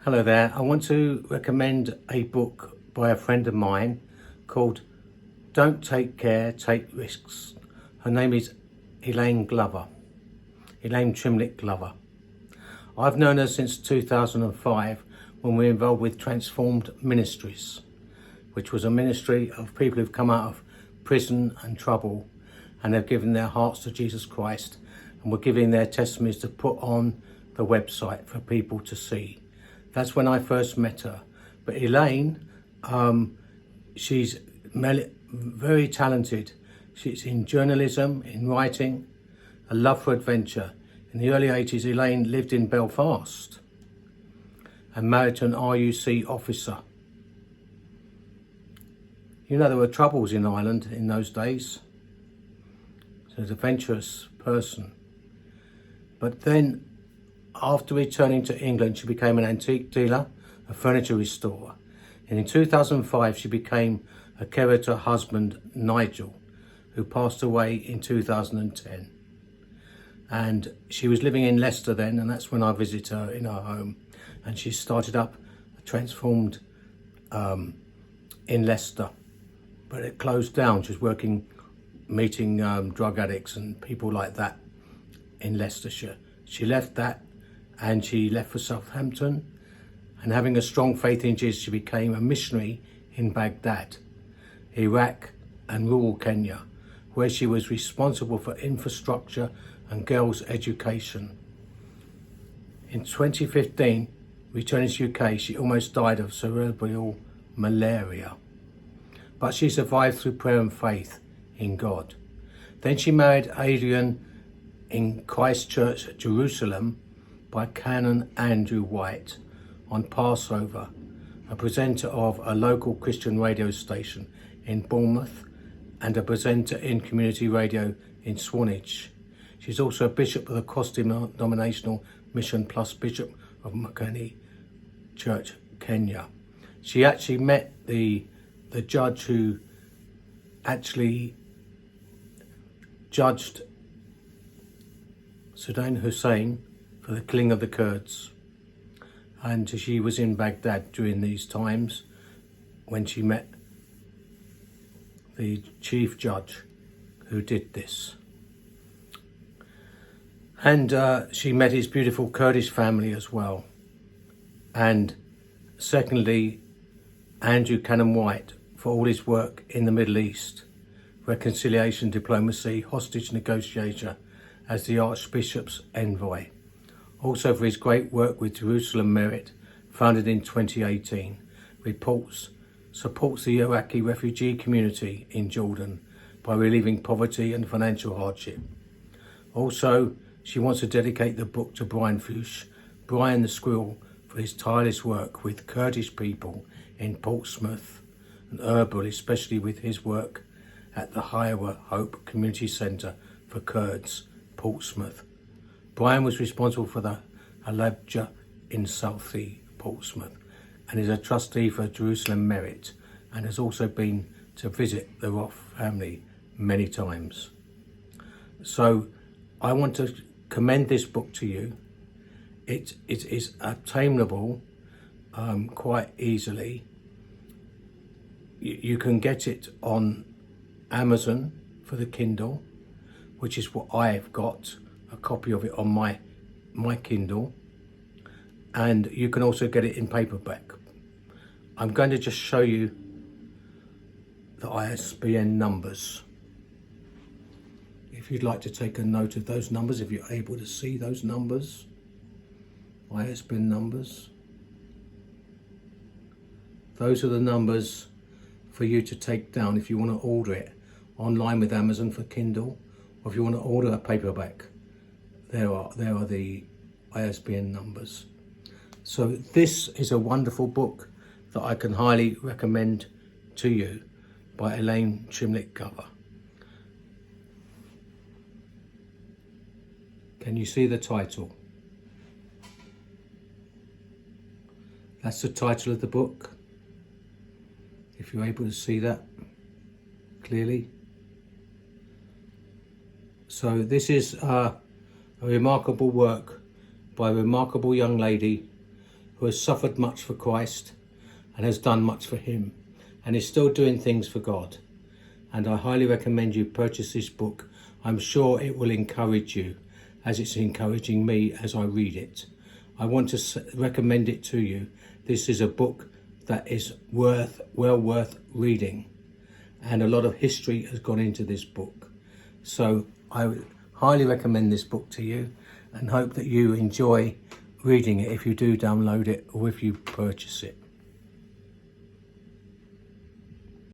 Hello there. I want to recommend a book by a friend of mine called Don't Take Care, Take Risks. Her name is Elaine Trimlick Glover. I've known her since 2005 when we were involved with Transformed Ministries, which was a ministry of people who've come out of prison and trouble and have given their hearts to Jesus Christ and were giving their testimonies to put on the website for people to see. That's when I first met her. But Elaine, she's very talented. She's in journalism, in writing, a love for adventure. In the early 80s, Elaine lived in Belfast and married to an RUC officer. You know, there were troubles in Ireland in those days. So she was an adventurous person. But then, after returning to England, she became an antique dealer, a furniture restorer. And in 2005, she became a carer to her husband, Nigel, who passed away in 2010. And she was living in Leicester then, and that's when I visited her in her home. And she started up a Transformed in Leicester, but it closed down. She was meeting drug addicts and people like that in Leicestershire. She left that and she left for Southampton, and having a strong faith in Jesus, she became a missionary in Baghdad, Iraq and rural Kenya, where she was responsible for infrastructure and girls' education. In 2015, returning to UK, she almost died of cerebral malaria, but she survived through prayer and faith in God. Then she married Adrian in Christchurch, Jerusalem, by Canon Andrew White on Passover, a presenter of a local Christian radio station in Bournemouth and a presenter in community radio in Swanage. She's also a bishop of the cross-denominational Mission Plus Bishop of Makeni Church, Kenya. She actually met the judge who actually judged Saddam Hussein for the killing of the Kurds. And she was in Baghdad during these times when she met the chief judge who did this. And she met his beautiful Kurdish family as well. And secondly, Andrew Cannon White for all his work in the Middle East, reconciliation, diplomacy, hostage negotiation as the Archbishop's envoy. Also for his great work with Jerusalem Merit, founded in 2018, supports the Iraqi refugee community in Jordan by relieving poverty and financial hardship. Also, she wants to dedicate the book to Brian Fuchs, Brian the Squirrel, for his tireless work with Kurdish people in Portsmouth and Erbil, especially with his work at the Higher Hope Community Centre for Kurds, Portsmouth. Brian was responsible for the Halabja in Southie, Portsmouth, and is a trustee for Jerusalem Merit, and has also been to visit the Roth family many times. So I want to commend this book to you. It is obtainable quite easily. You can get it on Amazon for the Kindle, which is what I've got, a copy of it on my Kindle, and you can also get it in paperback. I'm going to just show you the ISBN numbers. If you'd like to take a note of those numbers, if you're able to see those numbers, ISBN numbers. Those are the numbers for you to take down if you want to order it online with Amazon for Kindle, or if you want to order a paperback. There are the ISBN numbers. So this is a wonderful book that I can highly recommend to you by Elaine Trimlick Glover. Can you see the title? That's the title of the book, if you're able to see that clearly. So this is a remarkable work by a remarkable young lady who has suffered much for Christ and has done much for him and is still doing things for God. And I highly recommend you purchase this book. I'm sure it will encourage you as it's encouraging me as I read it. I want to recommend it to you. This is a book that is well worth reading, and a lot of history has gone into this book. So I highly recommend this book to you and hope that you enjoy reading it if you do download it or if you purchase it.